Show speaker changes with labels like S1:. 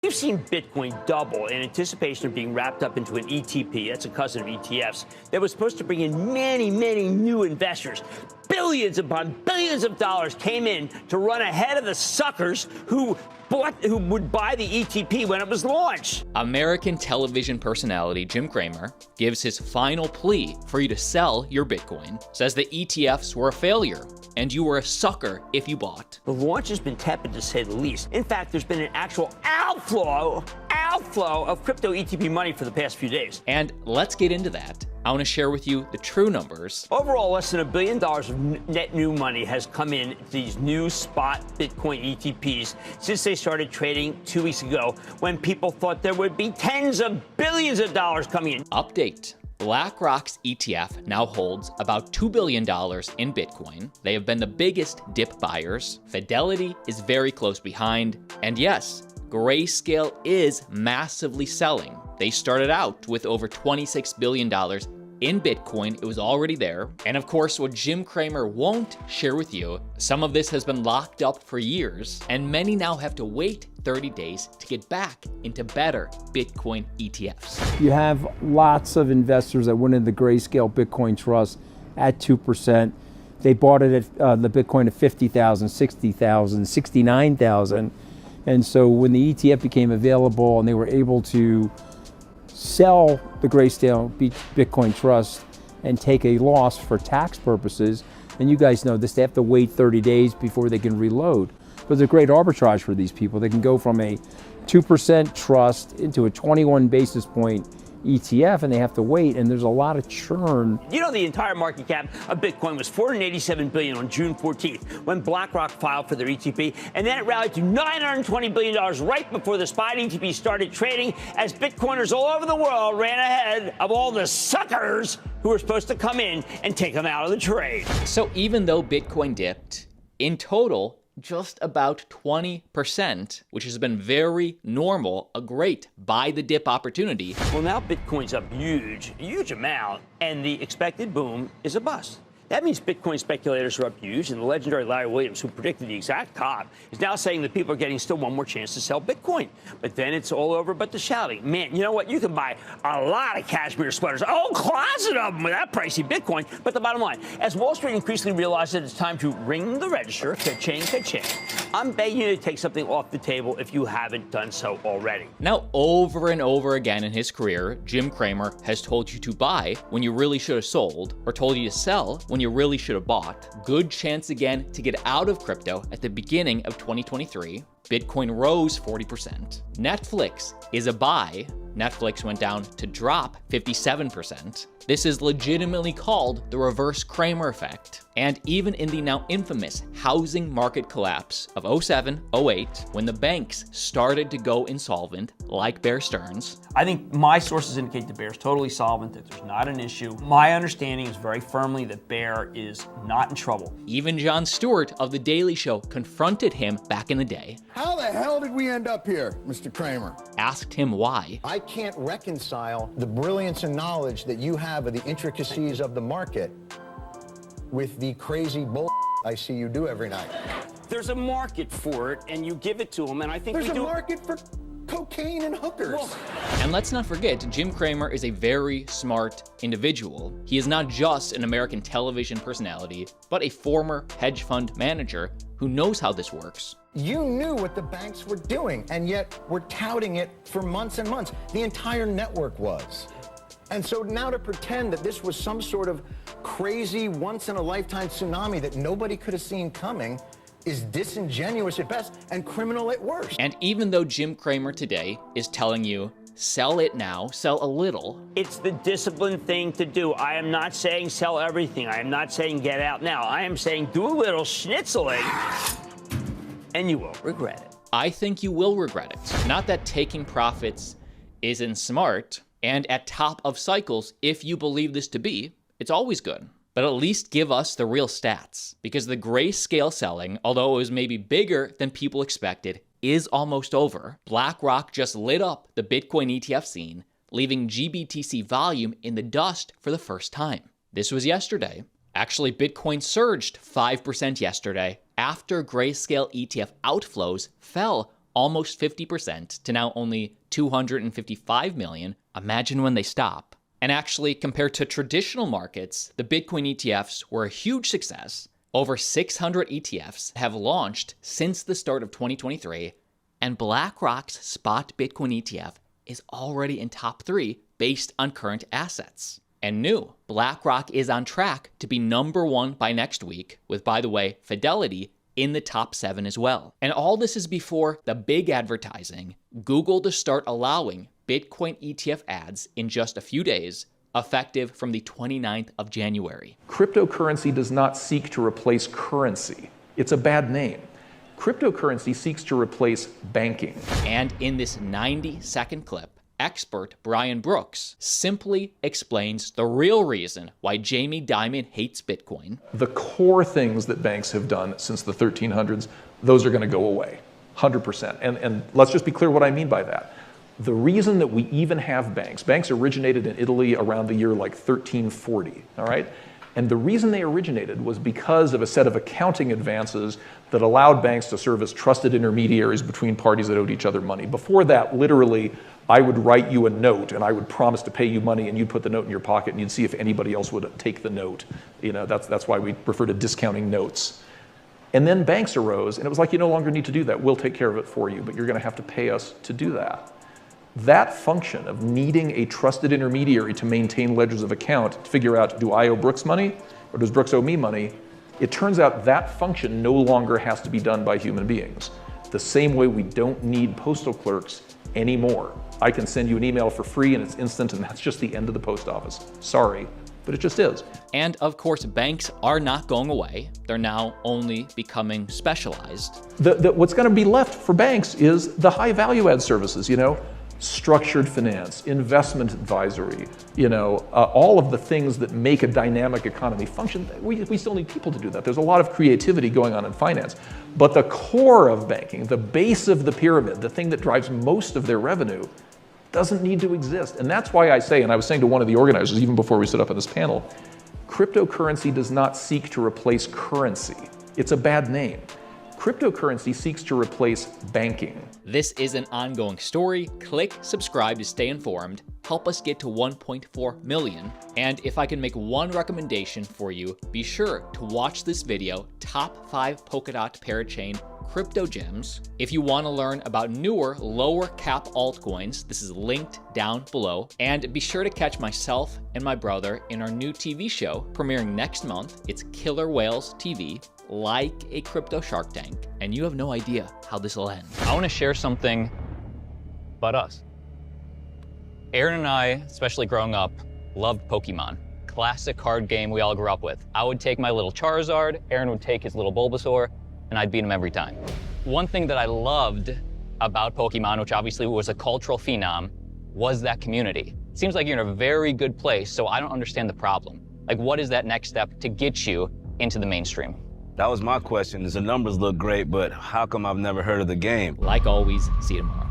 S1: We've seen Bitcoin double in anticipation of being wrapped up into an ETP, that's a cousin of ETFs, that was supposed to bring in many, many new investors. Billions upon billions of dollars came in to run ahead of the suckers who would buy the ETP when it was launched.
S2: American television personality Jim Cramer gives his final plea for you to sell your Bitcoin, says the ETFs were a failure and you were a sucker if you bought.
S1: The launch has been tepid to say the least. In fact, there's been an actual outflow of crypto ETP money for the past few days.
S2: And let's get into that. I want to share with you the true numbers.
S1: Overall, less than $1 billion of net new money has come in to these new spot Bitcoin ETPs since they started trading 2 weeks ago, when people thought there would be tens of billions of dollars coming in.
S2: Update. BlackRock's ETF now holds about $2 billion in Bitcoin. They have been the biggest dip buyers. Fidelity is very close behind. And yes, Grayscale is massively selling. They started out with over $26 billion in Bitcoin. It was already there. And of course, what Jim Cramer won't share with you, some of this has been locked up for years, and many now have to wait 30 days to get back into better Bitcoin ETFs.
S3: You have lots of investors that went into the Grayscale Bitcoin Trust at 2%. They bought it at the Bitcoin at 50,000, 60,000, 69,000. And so when the ETF became available and they were able to sell the Grayscale Bitcoin Trust and take a loss for tax purposes, and you guys know this, they have to wait 30 days before they can reload. But it's a great arbitrage for these people. They can go from a 2% trust into a 21 basis point ETF, and they have to wait, and there's a lot of churn.
S1: You know, the entire market cap of Bitcoin was $487 billion on June 14th when BlackRock filed for their ETP, and then it rallied to $920 billion right before the spot ETP started trading, as Bitcoiners all over the world ran ahead of all the suckers who were supposed to come in and take them out of the trade.
S2: So even though Bitcoin dipped, in total, just about 20%, which has been very normal, a great buy the dip opportunity.
S1: Well, now Bitcoin's up huge amount, and the expected boom is a bust. That means Bitcoin speculators are up huge, and the legendary Larry Williams, who predicted the exact top, is now saying that people are getting still one more chance to sell Bitcoin. But then it's all over but the shouting. Man, you know what? You can buy a lot of cashmere sweaters, a whole closet of them with that pricey Bitcoin. But the bottom line, as Wall Street increasingly realizes that it's time to ring the register, ka-ching, ka-ching, I'm begging you to take something off the table if you haven't done so already.
S2: Now, over and over again in his career, Jim Cramer has told you to buy when you really should have sold, or told you to sell when you really should have bought. Good chance again to get out of crypto at the beginning of 2023. Bitcoin rose 40%. Netflix is a buy. Netflix went down to drop 57%. This is legitimately called the reverse Cramer effect. And even in the now infamous housing market collapse of 07, 08, when the banks started to go insolvent, like Bear Stearns.
S1: I think my sources indicate that Bear is totally solvent, that there's not an issue. My understanding is very firmly that Bear is not in trouble.
S2: Even Jon Stewart of The Daily Show confronted him back in the day.
S4: How the hell did we end up here, Mr. Cramer?
S2: Asked him why.
S5: I can't reconcile the brilliance and knowledge that you have of the intricacies of the market with the crazy bull I see you do every night.
S1: There's a market for it, and you give it to them, and I think
S5: there's a market for cocaine and hookers. Well,
S2: and let's not forget, Jim Cramer is a very smart individual. He is not just an American television personality, but a former hedge fund manager who knows how this works.
S5: You knew what the banks were doing, and yet we're touting it for months and months. The entire network was. And so now to pretend that this was some sort of crazy once-in-a-lifetime tsunami that nobody could have seen coming is disingenuous at best and criminal at worst.
S2: And even though Jim Cramer today is telling you, sell it now, sell a little.
S1: It's the disciplined thing to do. I am not saying sell everything. I am not saying get out now. I am saying do a little schnitzeling, and you will regret it.
S2: I think you will regret it. Not that taking profits isn't smart, and at top of cycles, if you believe this to be, it's always good. But at least give us the real stats, because the Grayscale selling, although it was maybe bigger than people expected, is almost over. BlackRock just lit up the Bitcoin ETF scene, leaving GBTC volume in the dust for the first time. This was yesterday. Actually, Bitcoin surged 5% yesterday after Grayscale ETF outflows fell almost 50% to now only 255 million. Imagine when they stop. And actually, compared to traditional markets, the Bitcoin ETFs were a huge success. Over 600 ETFs have launched since the start of 2023, and BlackRock's spot Bitcoin ETF is already in top 3 based on current assets. And new, BlackRock is on track to be #1 by next week, with, by the way, Fidelity in the top 7 as well. And all this is before the big advertising, Google to start allowing Bitcoin ETF ads in just a few days, effective from the 29th of January.
S6: Cryptocurrency does not seek to replace currency. It's a bad name. Cryptocurrency seeks to replace banking.
S2: And in this 90-second clip, expert Brian Brooks simply explains the real reason why Jamie Dimon hates Bitcoin.
S6: The core things that banks have done since the 1300s, those are going to go away, 100%. And let's just be clear what I mean by that. The reason that we even have banks originated in Italy around the year like 1340, all right? And the reason they originated was because of a set of accounting advances that allowed banks to serve as trusted intermediaries between parties that owed each other money. Before that, literally, I would write you a note and I would promise to pay you money and you'd put the note in your pocket and you'd see if anybody else would take the note. You know, that's why we refer to discounting notes. And then banks arose and it was like, you no longer need to do that. We'll take care of it for you, but you're going to have to pay us to do that. That function of needing a trusted intermediary to maintain ledgers of account to figure out, do I owe Brooks money or does Brooks owe me money? It turns out that function no longer has to be done by human beings. The same way we don't need postal clerks anymore. I can send you an email for free and it's instant and that's just the end of the post office. Sorry, but it just is.
S2: And of course, banks are not going away. They're now only becoming specialized.
S6: What's going to be left for banks is the high value add services, you know, structured finance, investment advisory, you know, all of the things that make a dynamic economy function. We still need people to do that. There's a lot of creativity going on in finance. But the core of banking, the base of the pyramid, the thing that drives most of their revenue, doesn't need to exist. And that's why I say, and I was saying to one of the organizers even before we stood up on this panel, cryptocurrency does not seek to replace currency. It's a bad name. Cryptocurrency seeks to replace banking.
S2: This is an ongoing story. Click subscribe to stay informed. Help us get to 1.4 million. And if I can make one recommendation for you, be sure to watch this video, Top 5 Polkadot Parachain Crypto Gems. If you want to learn about newer, lower cap altcoins, this is linked down below. And be sure to catch myself and my brother in our new TV show premiering next month. It's Killer Whales TV. Like a crypto Shark Tank, and you have no idea how this will end.
S7: I want to share something about us. Aaron and I, especially growing up, loved Pokemon. Classic card game we all grew up with. I would take my little Charizard, Aaron would take his little Bulbasaur, and I'd beat him every time. One thing that I loved about Pokemon, which obviously was a cultural phenom, was that community. It seems like you're in a very good place, so I don't understand the problem. Like, what is that next step to get you into the mainstream?
S8: That was my question. The numbers look great, but how come I've never heard of the game?
S2: Like always, see you tomorrow.